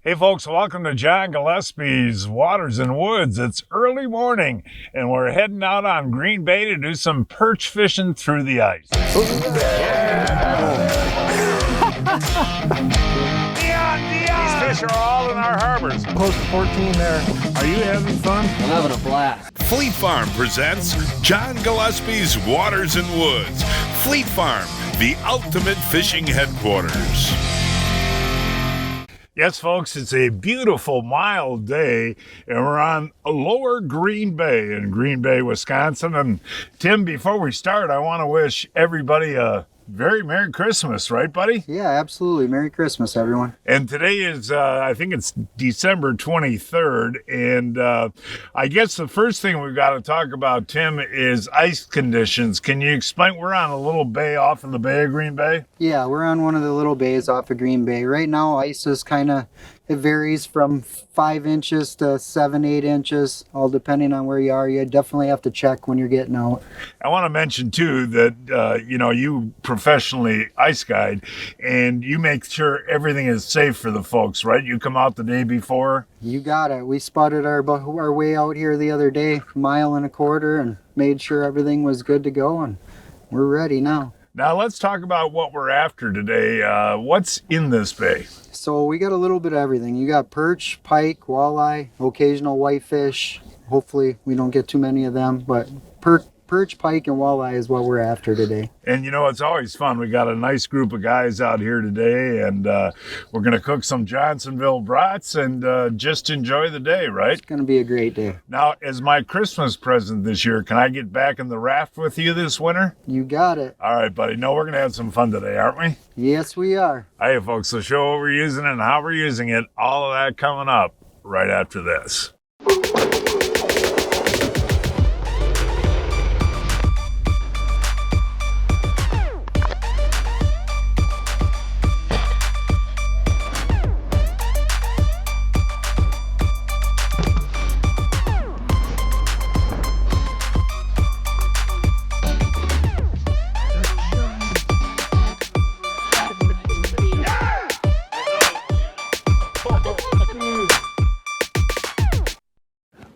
Hey folks, welcome to John Gillespie's Waters and Woods. It's early morning and we're heading out on Green Bay to do some perch fishing through the ice. These fish are all in our harbors. Close to 14 there. Are you having fun? I'm having a blast. Fleet Farm presents John Gillespie's Waters and Woods. Fleet Farm, the ultimate fishing headquarters. Yes, folks, it's a beautiful, mild day, and we're on Lower Green Bay in Green Bay, Wisconsin. And Tim, before we start, I want to wish everybody a very Merry Christmas, right, buddy? Yeah, absolutely. Merry Christmas, everyone. And today is, I think it's December 23rd, and I guess the first thing we've got to talk about, Tim, is ice conditions. Can you explain? We're on a little bay off in the Bay of Green Bay? Yeah, we're on one of the little bays off of Green Bay. Right now, ice is it varies from 5 inches to 7, 8 inches, all depending on where you are. You definitely have to check when you're getting out. I want to mention, too, that, you professionally ice guide, and you make sure everything is safe for the folks, right? You come out the day before? You got it. We spotted our way out here the other day, 1.25 miles, and made sure everything was good to go, and we're ready now. Now, let's talk about what we're after today. What's in this bay? So we got a little bit of everything. You got perch, pike, walleye, occasional whitefish. Hopefully we don't get too many of them, but perch, pike, and walleye is what we're after today. And it's always fun. We got a nice group of guys out here today, and we're going to cook some Johnsonville brats and just enjoy the day, right? It's going to be a great day. Now, as my Christmas present this year, can I get back in the raft with you this winter? You got it. All right, buddy. No, we're going to have some fun today, aren't we? Yes, we are. Hey, folks, so show what we're using and how we're using it. All of that coming up right after this.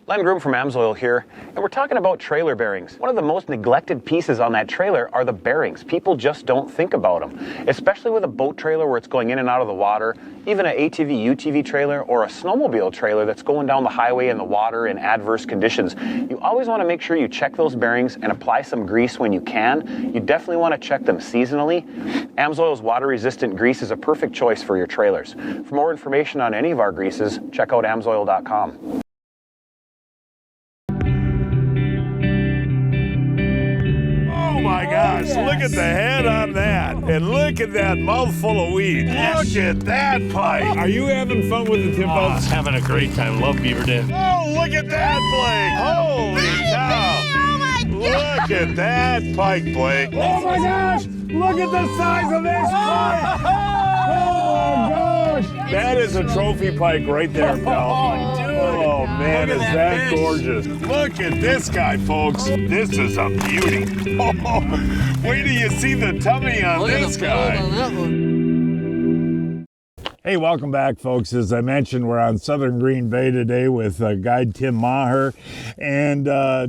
Len Groom from Amsoil here, and we're talking about trailer bearings. One of the most neglected pieces on that trailer are the bearings. People just don't think about them, especially with a boat trailer where it's going in and out of the water, even an ATV, UTV trailer, or a snowmobile trailer that's going down the highway in the water in adverse conditions. You always want to make sure you check those bearings and apply some grease when you can. You definitely want to check them seasonally. Amsoil's water-resistant grease is a perfect choice for your trailers. For more information on any of our greases, check out amsoil.com. Oh my gosh, look at the head on that. And look at that mouthful of weed. Look at that pike. Are you having fun with the Tim folks? Having a great time. Love Beaver Dam. Oh, look at that, Blake. Holy cow. Oh my God. Look at that pike, Blake. Oh my gosh. Look at the size of this pike. Oh gosh. That is a trophy pike right there, pal. Oh man, is that gorgeous. Look at this guy, folks. This is a beauty. Oh, wait till you see the tummy on this guy. Hey, welcome back, folks. As I mentioned, we're on Southern Green Bay today with guide Tim Maher. And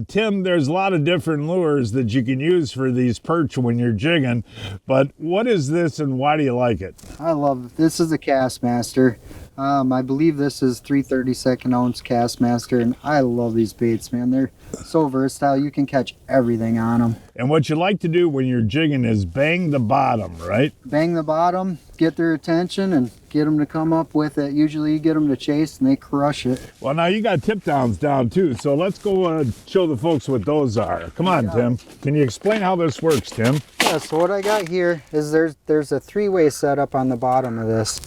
Tim, there's a lot of different lures that you can use for these perch when you're jigging. But what is this and why do you like it? I love it. This is a Castmaster. I believe this is 3/32 ounce Castmaster, and I love these baits, man. They're so versatile. You can catch everything on them. And what you like to do when you're jigging is bang the bottom, right? Bang the bottom, get their attention, and get them to come up with it. Usually you get them to chase, and they crush it. Well, now you got tip downs down too, so let's go show the folks what those are. Come on, Tim. Can you explain how this works, Tim? Yeah, so what I got here is there's a 3-way setup on the bottom of this.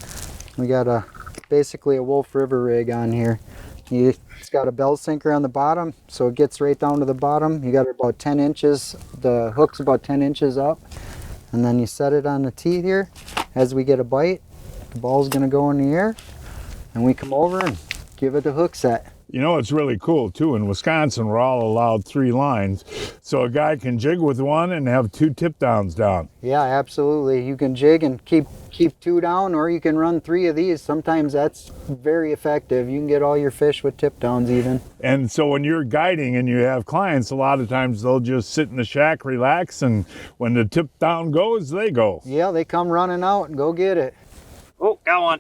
We got basically a Wolf River rig on here. It's got a bell sinker on the bottom, so it gets right down to the bottom. You got it about 10 inches. The hook's about 10 inches up. And then you set it on the teeth here. As we get a bite, the ball's gonna go in the air, and we come over and give it a hook set. You know, it's really cool too. In Wisconsin, we're all allowed 3 lines. So a guy can jig with one and have 2 tip downs down. Yeah, absolutely. You can jig and keep 2 down, or you can run 3 of these. Sometimes that's very effective. You can get all your fish with tip downs even. And so when you're guiding and you have clients, a lot of times they'll just sit in the shack, relax, and when the tip down goes, they go. Yeah, they come running out and go get it. Oh, got one.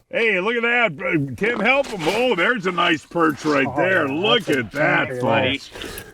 Hey, look at that. Tim, help him. Oh, there's a nice perch right there. Look at that, folks.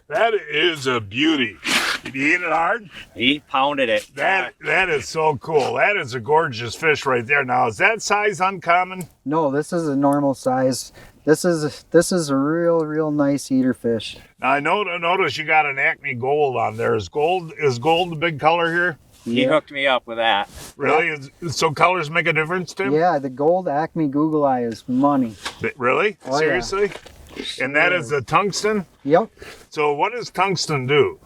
That is a beauty. Did you eat it hard? He pounded it. That is so cool. That is a gorgeous fish right there. Now, is that size uncommon? No, this is a normal size. This is a real nice eater fish. Now, I notice you got an Acme Gold on there. Is gold the big color here? He hooked me up with that. Really? So colors make a difference, Tim? Yeah, the gold Acme Google Eye is money. Really? Oh, Seriously? Yeah. And that is a tungsten? Yep. So what does tungsten do?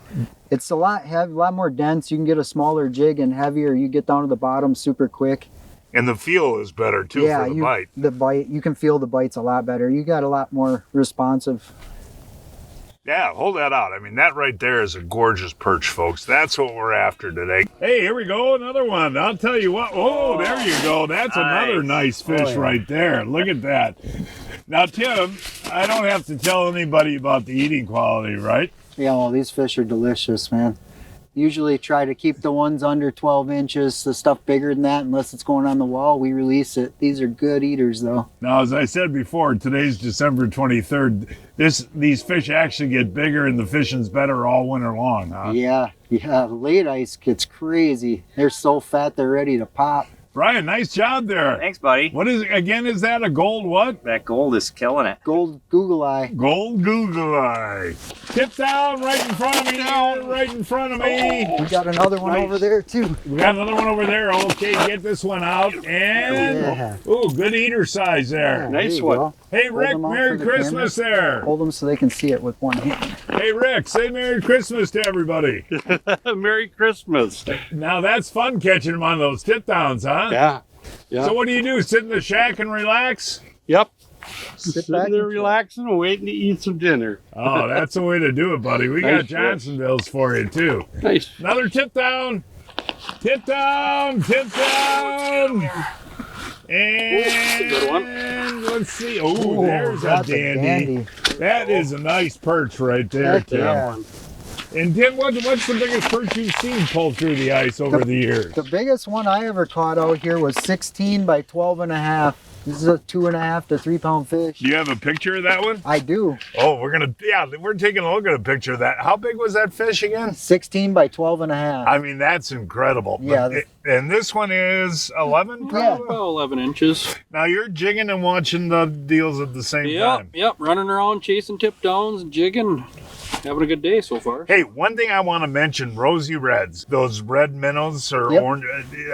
It's a lot more dense. You can get a smaller jig and heavier. You get down to the bottom super quick. And the feel is better too for the bite. The bite, you can feel the bites a lot better. You got a lot more responsive. Yeah, hold that out. I mean, that right there is a gorgeous perch, folks. That's what we're after today. Hey, here we go, another one. I'll tell you what. Oh, there you go. That's another nice fish right there. Look at that. Now, Tim, I don't have to tell anybody about the eating quality, right? Yeah, well, these fish are delicious, man. Usually try to keep the ones under 12 inches. The stuff bigger than that, unless it's going on the wall, we release it. These are good eaters, though. Now, as I said before, today's December 23rd. These fish actually get bigger and the fishing's better all winter long, huh? Yeah. Late ice gets crazy. They're so fat, they're ready to pop. Brian, nice job there. Thanks, buddy. What is that a gold what? That gold is killing it. Gold Google Eye. Gold Google Eye. Tip down right in front of me. Right in front of me. We got another one over there, too. We got another one over there. Okay, get this one out. And, good eater size there. Yeah, Nice there you one. go. Hey, Hold Rick, them out Merry for the Christmas there. Hold them so they can see it with one hand. Hey, Rick, say Merry Christmas to everybody. Merry Christmas. Now, that's fun catching them on those tip downs, huh? Yeah. So what do? Sit in the shack and relax? Yep. Sit back Sitting there and chill. relaxing and waiting to eat some dinner. Oh, that's the way to do it, buddy. We got Nice Johnsonville's for you, too. Nice. Another tip down. Tip down. Tip down. And Good one. let's see. Oh, there's a that's dandy. That is a nice perch right there, Heck Tim. yeah. And Tim, what's the biggest perch you've seen pull through the ice over the years? The biggest one I ever caught out here was 16 by 12 and a half. This is a 2.5 to 3 pound fish. Do you have a picture of that one? I do. Oh, we're taking a look at a picture of that. How big was that fish again? 16 by 12 and a half. I mean, that's incredible. Yeah. And this one is 11? Yeah. About 11 inches. Now you're jigging and watching the deals at the same time. Yep. Running around chasing tip downs and jigging. Having a good day so far. Hey, one thing I want to mention, rosy reds, those red minnows or Yep. orange,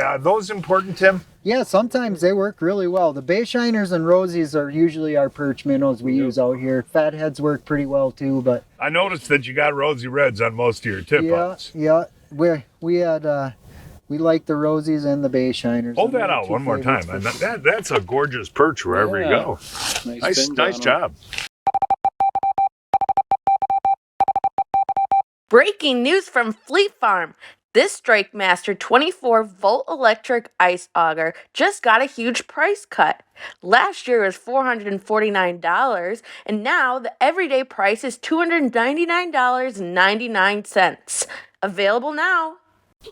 are those important, Tim? Yeah, sometimes they work really well. The bay shiners and rosies are usually our perch minnows we use out here. Fatheads work pretty well too, but I noticed that you got rosy reds on most of your tip outs. yeah. We like the rosies and the bay shiners. Hold Those that are out two one more time. favorites. And that's a gorgeous perch wherever you go. Nice job. Breaking news from Fleet Farm. This Strike Master 24-volt electric ice auger just got a huge price cut. Last year was $449, and now the everyday price is $299.99. Available now.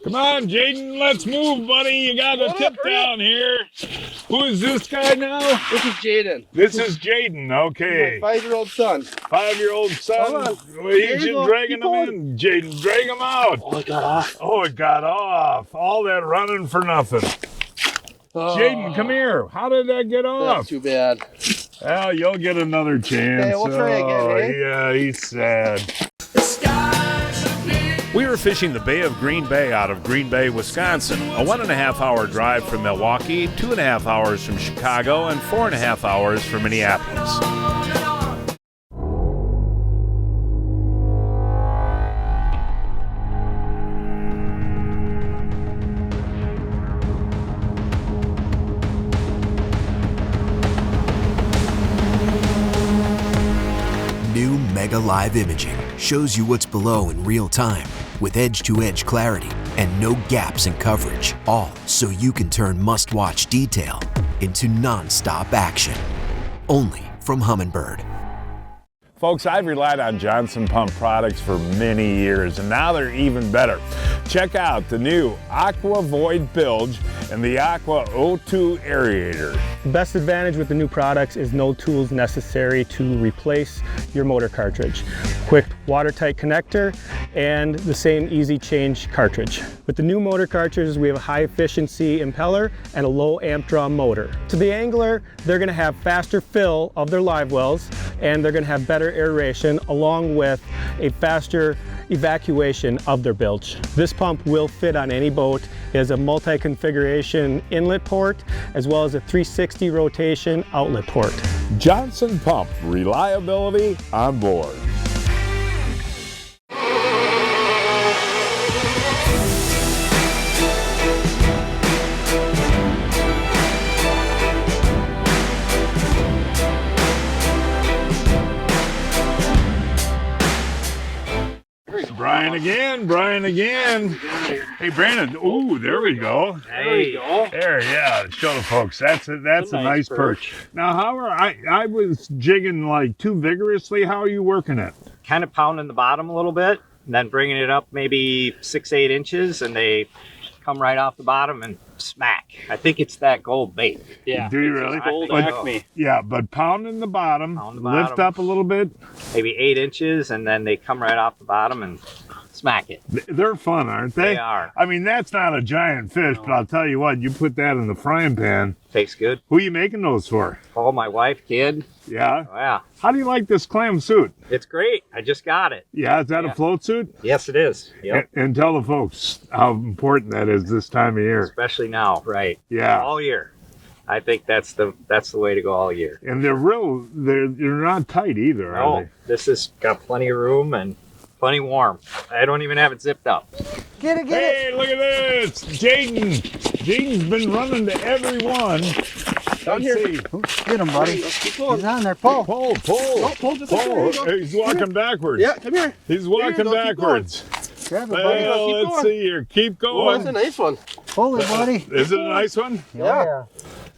Come on, Jaden, let's move, buddy. You got a tip down here. Who is this guy now? This is Jaden. This is Jaden, okay. My 5-year-old son. 5-year-old son. Hold on. Well, he's There you just go. dragging Keep him going. in. Jaden, drag him out. Oh, it got off. Oh, it got off. All that running for nothing. Jaden, come here. How did that get off? That's too bad. Well, you'll get another chance. Okay, we'll try again, eh? Yeah, he's sad. We were fishing the Bay of Green Bay out of Green Bay, Wisconsin, a 1.5 hour drive from Milwaukee, 2.5 hours from Chicago, and 4.5 hours from Minneapolis. Mega Live Imaging shows you what's below in real time with edge-to-edge clarity and no gaps in coverage, all so you can turn must-watch detail into non-stop action. Only from Humminbird. Folks, I've relied on Johnson Pump products for many years, and now they're even better. Check out the new Aqua Void Bilge and the Aqua O2 Aerator. The best advantage with the new products is no tools necessary to replace your motor cartridge. Quick watertight connector and the same easy change cartridge. With the new motor cartridges, we have a high efficiency impeller and a low amp draw motor. To the angler, they're gonna have faster fill of their live wells, and they're gonna have better aeration along with a faster evacuation of their bilge. This pump will fit on any boat. It has a multi-configuration inlet port as well as a 360 rotation outlet port. Johnson Pump, reliability on board. Brian again. Hey, Brandon. Ooh, there we go. There you go. There, yeah. Show the folks. That's a nice perch. Now, how are I was jigging like too vigorously. How are you working it? Kind of pounding the bottom a little bit, and then bringing it up maybe 6-8 inches, and they come right off the bottom and smack. I think it's that gold bait. Yeah. Do you really? Gold But- Acme. Yeah, but pounding the bottom, Pound the lift bottom. up a little bit. Maybe 8 inches, and then they come right off the bottom and smack it. They're fun, aren't they? They are. I mean, that's not a giant fish, but I'll tell you what, you put that in the frying pan. Tastes good. Who are you making those for? Oh, my wife, kid. Yeah? Oh, yeah. How do you like this clam suit? It's great. I just got it. Yeah, is that Yeah. a float suit? Yes, it is. Yep. And tell the folks how important that is this time of year. Especially now, right? Yeah. All year. I think that's the way to go all year. And they're not tight either, are No, they? this has got plenty of room and plenty warm. I don't even have it zipped up. Get it, Hey, look at this! Jaden! Jaden's been running to every one. Let's see. Get him, buddy. He's on there. Pull. Pull. pull just there you go. He's walking backwards. Yeah, come here. He's walking go, keep backwards. Grab it, buddy. Well, Keep let's going. see here. Keep Oh, that's a going. nice one. Pull it, buddy. Is it a nice one? Yeah.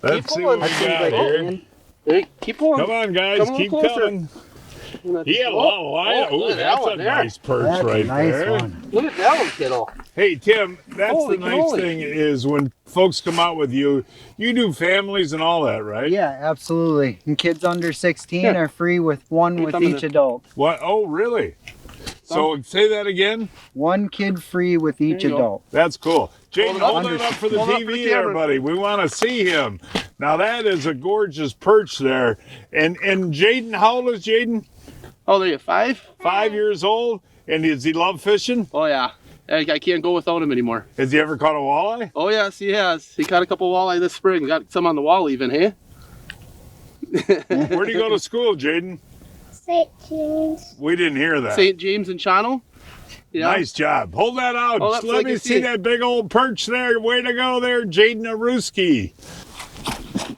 Let's see what we pulling. got here. Hey, keep pulling. Come on, guys. Come a little Keep closer. coming. He had a lot of line. look Ooh, at that that's one a there. nice perch That's right a nice there. one. Look at that one, kiddo. Hey, Tim, that's Holy the nice moly. thing is when folks come out with you, you do families and all that, right? Yeah, absolutely. And kids under 16 are free with one with some of each the- adult. What? Oh, really? So say that again. One kid free with each There you go. adult. That's cool. Jaden, hold Under- that up for the hold it up for TV the there, camera. buddy. We want to see him. Now that is a gorgeous perch there. And Jaden, how old is Jaden? Oh, there you 5? 5 years old. And does he love fishing? Oh, yeah. I can't go without him anymore. Has he ever caught a walleye? Oh, yes, he has. He caught a couple walleye this spring. Got some on the wall even, hey? Where do you go to school, Jaden? St. James. We didn't hear that. St. James and Channel. Yeah. Nice job. Hold that out. Hold up so I Let can me see see. that big old perch there. Way to go there, Jaden Aruski.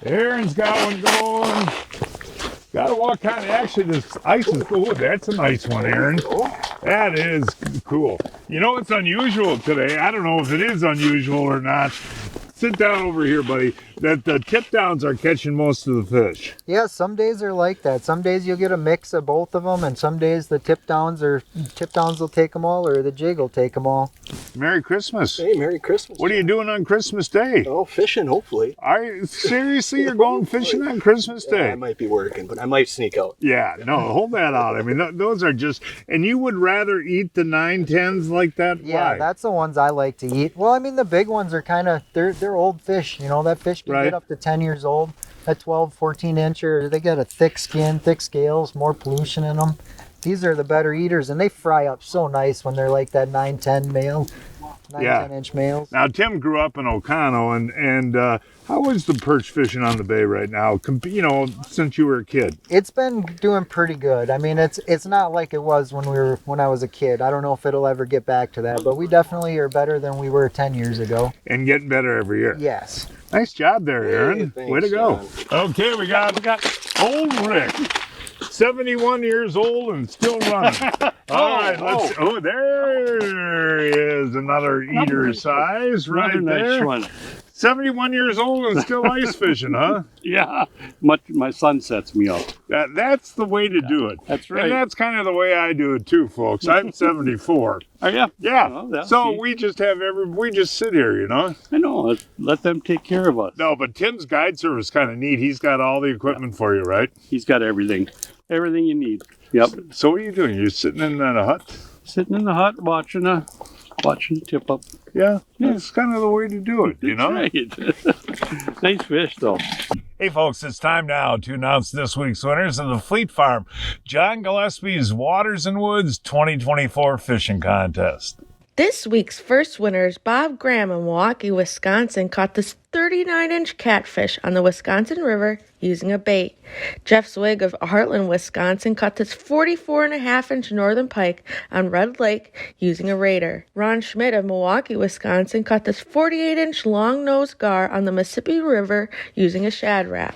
Aaron's got one going. Got to walk kind of. Actually, this ice is. Oh, that's a nice one, Aaron. That is cool. You know what's unusual today? I don't know if it is unusual or not. Sit down over here, buddy. That the tip downs are catching most of the fish. Yeah, some days are like that. Some days you'll get a mix of both of them, and some days the tip downs will take them all, or the jig will take them all. Merry Christmas. Hey, Merry Christmas. What are you doing on Christmas Day? Oh, fishing, hopefully. Seriously, you're going fishing on Christmas Day? I might be working, but I might sneak out. Yeah, no, hold that out. I mean, those are just, and you would rather eat the 9-10s like that? Yeah, Why? that's the ones I like to eat. Well, I mean, the big ones are kind of, they're old fish. You know, that fish can Right. get up to 10 years old. That 12, 14 incher, they got a thick skin, thick scales, more pollution in them. These are the better eaters, and they fry up so nice when they're like that 9-10 male, 9-10 inch males. Now, Tim grew up in Ocano, and how is the perch fishing on the bay right now, you know, since you were a kid? It's been doing pretty good. I mean, it's not like it was when I was a kid. I don't know if it'll ever get back to that, but we definitely are better than we were 10 years ago. And getting better every year. Yes. Nice job there, Aaron. Hey, thanks, Way to go. John. Okay, we got old Rick. 71 years old and still running. All right, let's. Oh, there is another eater size right nice there. one. 71 years old and still ice fishing, huh? Yeah, my son sets me up. That's the way to do it. That's right. And that's kind of the way I do it too, folks. I'm 74. Oh yeah. Yeah. Well, So see. we just sit here, you know. I know. Let them take care of us. No, but Tim's guide service is kind of neat. He's got all the equipment for you, right? He's got everything you need. Yep. So what are you doing? You're sitting in a hut? Sitting in the hut watching the tip up. Yeah, that's kind of the way to do it, you know? Right. Nice fish, though. Hey, folks, it's time now to announce this week's winners of the Fleet Farm John Gillespie's Waters and Woods 2024 Fishing Contest. This week's first winners, Bob Graham in Milwaukee, Wisconsin, caught this 39-inch catfish on the Wisconsin River using a bait. Jeff Zwig of Heartland, Wisconsin, caught this 44.5-inch northern pike on Red Lake using a raider. Ron Schmidt of Milwaukee, Wisconsin, caught this 48-inch long-nosed gar on the Mississippi River using a shad wrap.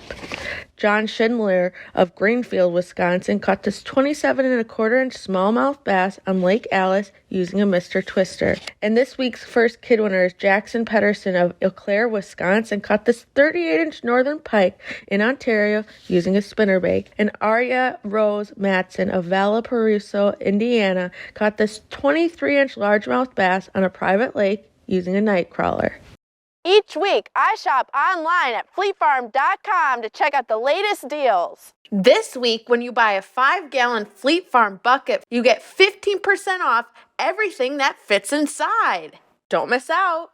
John Schindler of Greenfield, Wisconsin, caught this 27.25-inch smallmouth bass on Lake Alice using a Mr. Twister. And this week's first kid winners, Jackson Pedersen of Eau Claire, Wisconsin, caught this 38-inch northern pike in Ontario using a spinnerbait. And Arya Rose Matson of Valparaiso, Indiana, caught this 23-inch largemouth bass on a private lake using a night crawler. Each week, I shop online at fleetfarm.com to check out the latest deals. This week, when you buy a 5-gallon Fleet Farm bucket, you get 15% off everything that fits inside. Don't miss out.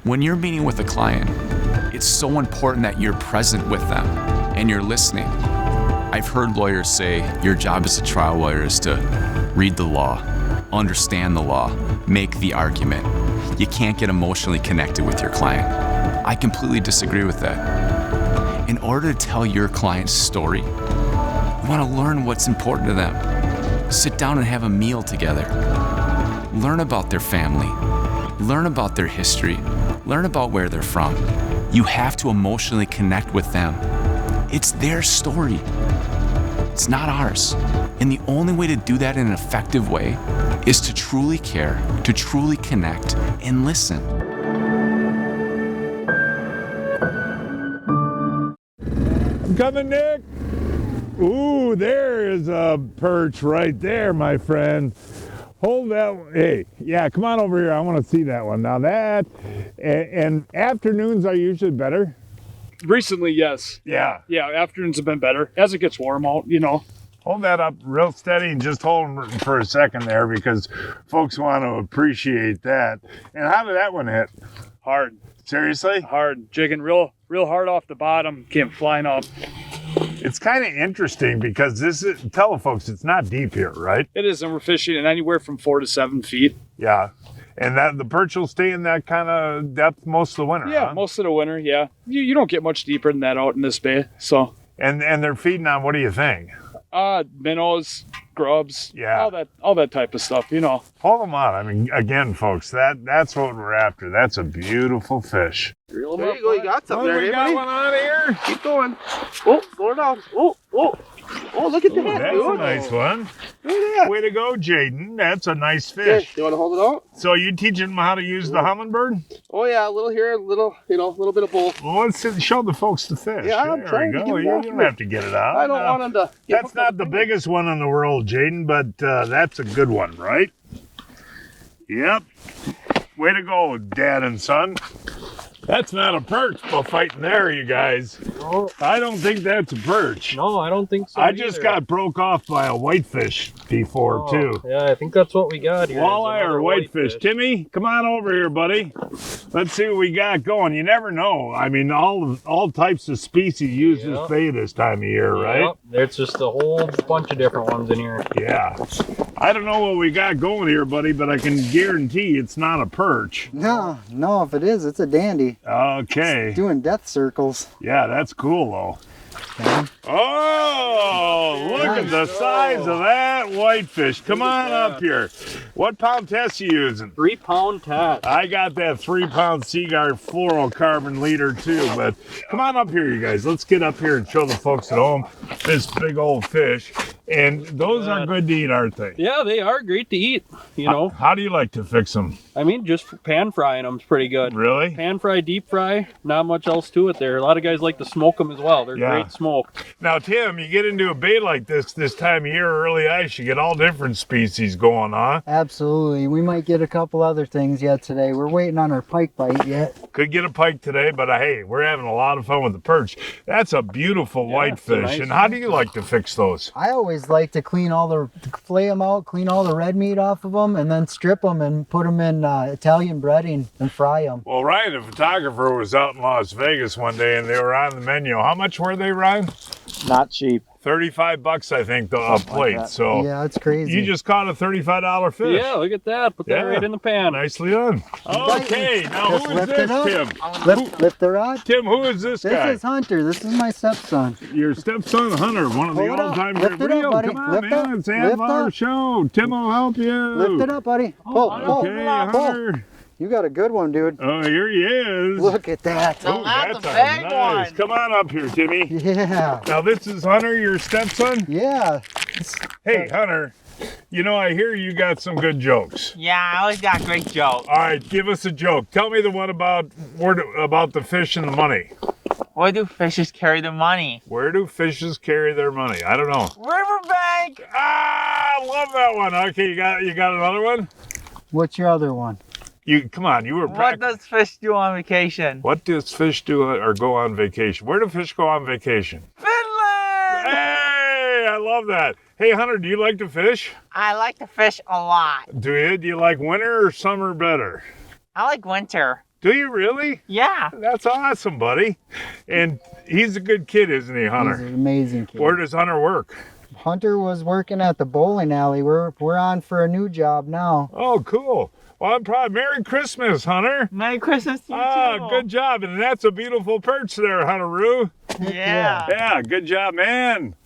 When you're meeting with a client, it's so important that you're present with them and you're listening. I've heard lawyers say your job as a trial lawyer is to read the law, understand the law, make the argument. You can't get emotionally connected with your client. I completely disagree with that. In order to tell your client's story, you want to learn what's important to them. Sit down and have a meal together. Learn about their family. Learn about their history. Learn about where they're from. You have to emotionally connect with them. It's their story. It's not ours. And the only way to do that in an effective way is to truly care, to truly connect, and listen. I'm coming, Nick. Ooh, there is a perch right there, my friend. Hold that one. Hey, yeah, come on over here. I want to see that one. Now that, and afternoons are usually better. Recently, yes. Yeah. Yeah, afternoons have been better. As it gets warm out, you know. Hold that up real steady and just hold them for a second there because folks want to appreciate that. And how did that one hit? Hard. Seriously? Hard. Jigging real hard off the bottom. Came flying up. It's kind of interesting because tell the folks it's not deep here, right? It is, and we're fishing in anywhere from 4 to 7 feet. Yeah. And that the perch will stay in that kind of depth most of the winter, Yeah, huh? most of the winter, yeah. You don't get much deeper than that out in this bay, so. And they're feeding on, what do you think? Minnows, grubs, yeah, all that type of stuff, you know. Hold them on. I mean, again, folks, that's what we're after. That's a beautiful fish. There you go, you got something there, we got buddy. one on here. Keep going. Oh, slow it down. Oh, look at that. That's dude. a nice one. Look at that. Way to go, Jaden. That's a nice Okay, fish. you want to hold it out? So you teaching them how to use the hummingbird? Oh yeah, a little here, a little, a little bit of both. Well, let's show the folks the fish. Yeah, I'm there trying we to go. get it You out don't here. have to get it out. I don't want them to get That's not the biggest one in the world, Jaden, but that's a good one, right? Yep. Way to go, Dad and son. That's not a perch bullfighting there, you guys. No. I don't think that's a perch. No, I don't think so. I just either. got broke off by a whitefish before, too. Yeah, I think that's what we got here. Walleye or whitefish? Timmy, come on over here, buddy. Let's see what we got going. You never know. I mean, all types of species use this bay this time of year, right? Yep. There's just a whole bunch of different ones in here. Yeah. I don't know what we got going here, buddy, but I can guarantee it's not a perch. No, if it is, it's a dandy. Okay. It's doing death circles. Yeah, that's cool, though. Sam. Oh, look at the size of that whitefish. Come on up here. What pound test you using? 3 pound test. I got that 3 pound Seaguard fluorocarbon leader too, but come on up here, you guys. Let's get up here and show the folks at home this big old fish. And those are good to eat, aren't they? Yeah, they are great to eat, you know. How do you like to fix them? I mean, just pan frying them's pretty good. Really? Pan fry, deep fry, not much else to it there. A lot of guys like to smoke them as well. They're great smoked. Now, Tim, you get into a bay like this time of year, early ice, you get all different species going on. Absolutely. We might get a couple other things yet today. We're waiting on our pike bite yet. Could get a pike today, but hey, we're having a lot of fun with the perch. That's a beautiful whitefish. nice And how do you like to fix those? I always like to flay them out, clean all the red meat off of them, and then strip them and put them in Italian breading and fry them. Well, Ryan, the photographer, was out in Las Vegas one day and they were on the menu. How much were they, Ryan? Not cheap. $35, I think, a plate. that. So yeah, it's crazy. You just caught a $35 fish. Yeah, look at that. Put that right in the pan. Nicely done. Okay, now Just who is lift it this, up. Tim? Lift the rod. Tim, who is this guy? This is Hunter. This is my stepson. Your stepson, Hunter, one of the Hold it up. all-time Lift it up, Rio, buddy. come on, Lift man. up. It's Lift our up. show. Tim will help you. Lift it up, buddy. Pull. Okay, Hunter. You got a good one, dude. Oh, here he is. Look at that. Oh, that's a nice. Come on up here, Timmy. Yeah. Now, this is Hunter, your stepson? Yeah. Hey, Hunter, you know, I hear you got some good jokes. Yeah, I always got great jokes. All right, give us a joke. Tell me the one about the fish and the money. Where do fishes carry the money? Where do fishes carry their money? I don't know. Riverbank! Ah, I love that one. Okay, you got another one? What's your other one? Come on, you were What does fish do on vacation? What does fish do or go on vacation? Where do fish go on vacation? Finland! Hey, I love that. Hey, Hunter, do you like to fish? I like to fish a lot. Do you? Do you like winter or summer better? I like winter. Do you really? Yeah. That's awesome, buddy. And he's a good kid, isn't he, Hunter? He's an amazing kid. Where does Hunter work? Hunter was working at the bowling alley. We're on for a new job now. Oh, cool. Well, I'm proud. Merry Christmas, Hunter. Merry Christmas to you too. Good job. And that's a beautiful perch there, Hunter-oo. Yeah. Yeah, good job, man.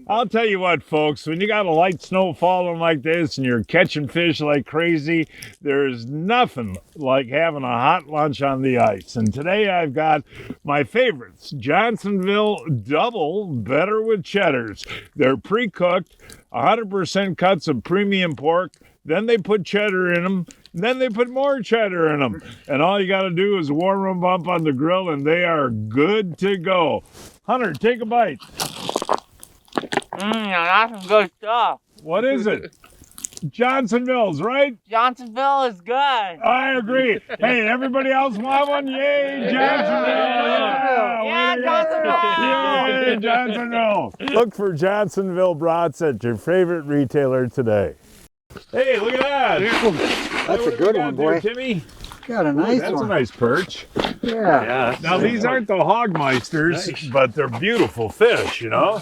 I'll tell you what, folks, when you got a light snow falling like this and you're catching fish like crazy, there's nothing like having a hot lunch on the ice. And today I've got my favorites, Johnsonville Double Better with Cheddars. They're pre-cooked, 100% cuts of premium pork. Then they put cheddar in them. Then they put more cheddar in them. And all you got to do is warm them up on the grill and they are good to go. Hunter, take a bite. That's some good stuff. What is it? Johnsonville's, right? Johnsonville is good. I agree. Hey, everybody else want one? Yay, Johnsonville! Yeah, Johnsonville! Yay, Johnsonville! Look for Johnsonville brats at your favorite retailer today. Hey, look at that! That's a good one, boy. Timmy? Got a nice That's one. a nice perch. Yeah. Now, these aren't the Hogmeisters, but they're beautiful fish, you know?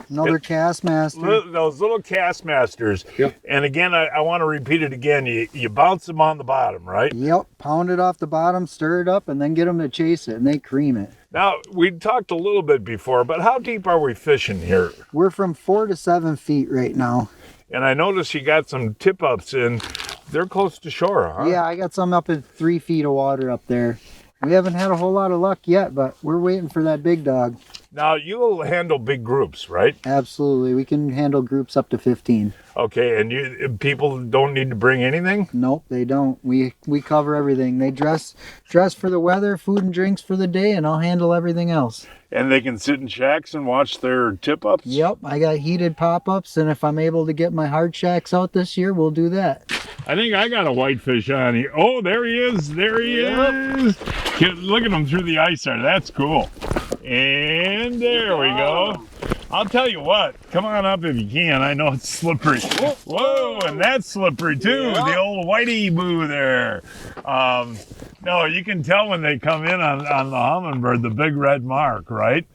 Another cast master. Those little cast masters. Yep. And again, I want to repeat it again. You bounce them on the bottom, right? Yep. Pound it off the bottom, stir it up, and then get them to chase it, and they cream it. Now, we talked a little bit before, but how deep are we fishing here? We're from 4 to 7 feet right now. And I noticed you got some tip-ups in. They're close to shore, huh? Yeah, I got some up at 3 feet of water up there. We haven't had a whole lot of luck yet, but we're waiting for that big dog. Now, you'll handle big groups, right? Absolutely. We can handle groups up to 15. Okay, and people don't need to bring anything? Nope, they don't. We cover everything. They dress for the weather, food and drinks for the day, and I'll handle everything else. And they can sit in shacks and watch their tip-ups? Yep, I got heated pop-ups, and if I'm able to get my hard shacks out this year, we'll do that. I think I got a whitefish on here. Oh, there he is. There he is. Look at him through the ice there. That's cool. And there we go. I'll tell you what. Come on up if you can. I know it's slippery. Whoa, and that's slippery too. Yeah. The old whitey boo there. No, you can tell when they come in on the hummingbird, the big red mark, right?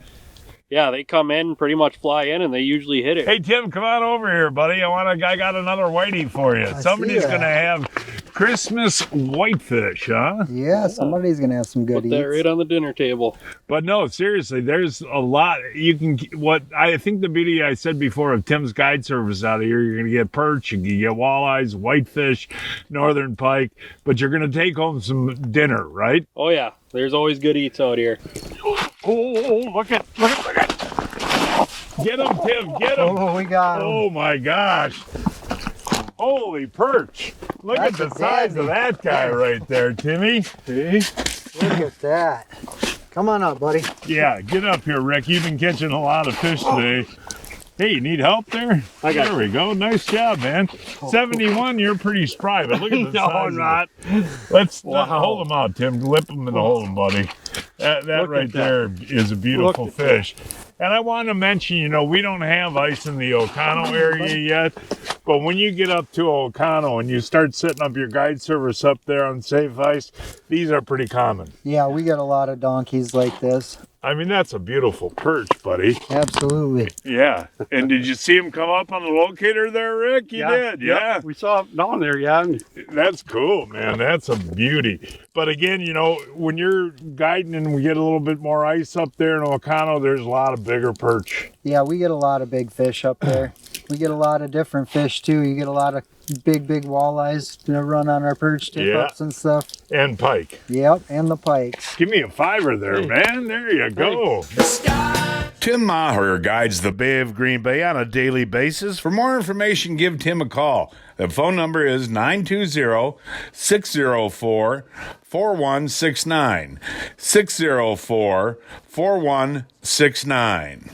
Yeah, they come in, pretty much fly in, and they usually hit it. Hey, Tim, come on over here, buddy. I got another whitey for you. Somebody's going to have Christmas whitefish, huh? Yeah, somebody's gonna have some good Put that eats. right on the dinner table. But no, seriously, there's a lot you can. What I think the beauty I said before of Tim's guide service out of here, you're gonna get perch, you can get walleyes, whitefish, northern pike, but you're gonna take home some dinner, right? Oh yeah, there's always good eats out here. Oh, look at. Get him, Tim, get him. Oh, we got him. Oh my gosh. Holy perch. Look That's at the a size dandy. of that guy right there, Timmy. See? Look at that. Come on up, buddy. Yeah, get up here, Rick. You've been catching a lot of fish today. Hey, you need help there? There we go. Nice job, man. 71, you're pretty spry, but look at the No, size. I'm not. Let's hold them out, Tim. Lip them and hold them, buddy. That right there is a beautiful fish. And I want to mention, you know, we don't have ice in the Oconto area yet, but when you get up to Oconto and you start setting up your guide service up there on safe ice, these are pretty common. Yeah, we got a lot of donkeys like this. I mean, that's a beautiful perch, buddy. Absolutely. Yeah. And did you see him come up on the locator there, Rick? You did, yeah. We saw it down there, yeah. That's cool, man. That's a beauty. But again, you know, when you're guiding and we get a little bit more ice up there in Oconto, there's a lot of bigger perch. Yeah, we get a lot of big fish up there. We get a lot of different fish too. You get a lot of big walleyes that run on our perch tip-ups and stuff. And pike. Yep, and the pikes. Give me a fiver there, man. There you go. Tim Maher guides the Bay of Green Bay on a daily basis. For more information, give Tim a call. The phone number is 920-604-4169. 604-4169.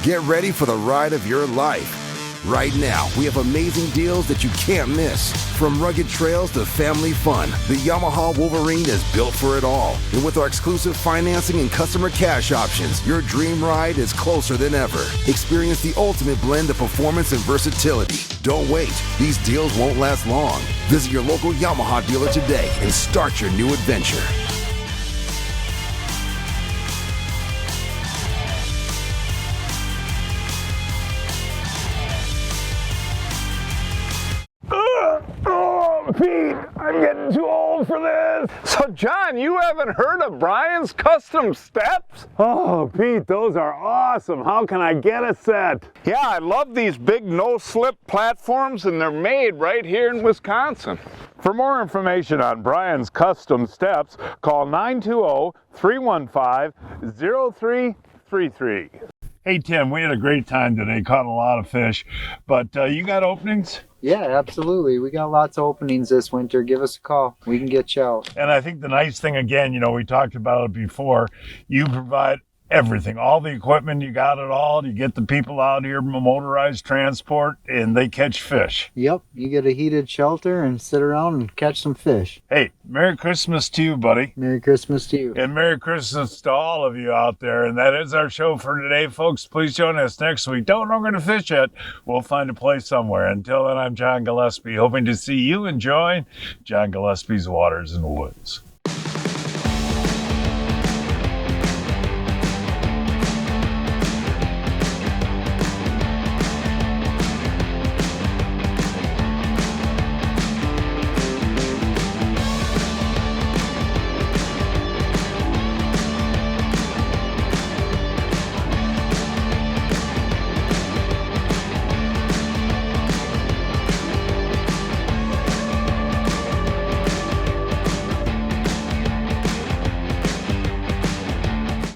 Get ready for the ride of your life. Right now, we have amazing deals that you can't miss. From rugged trails to family fun, the Yamaha Wolverine is built for it all. And with our exclusive financing and customer cash options, your dream ride is closer than ever. Experience the ultimate blend of performance and versatility. Don't wait. These deals won't last long. Visit your local Yamaha dealer today and start your new adventure. Oh, Pete, I'm getting too old for this. So, John, you haven't heard of Brian's Custom Steps? Oh, Pete, those are awesome. How can I get a set? Yeah, I love these big no-slip platforms, and they're made right here in Wisconsin. For more information on Brian's Custom Steps, call 920-315-0333. Hey, Tim, we had a great time today, caught a lot of fish, but you got openings? Yeah, absolutely. We got lots of openings this winter. Give us a call. We can get you out. And I think the nice thing, again, you know, we talked about it before, you provide everything, all the equipment, you got it all. You get the people out here, motorized transport, and they catch fish. Yep, you get a heated shelter and sit around and catch some fish. Hey, Merry Christmas to you, buddy. Merry Christmas to you. And Merry Christmas to all of you out there. And that is our show for today, folks. Please join us next week. Don't know where to fish yet. We'll find a place somewhere. Until then, I'm John Gillespie, hoping to see you enjoy John Gillespie's Waters and Woods.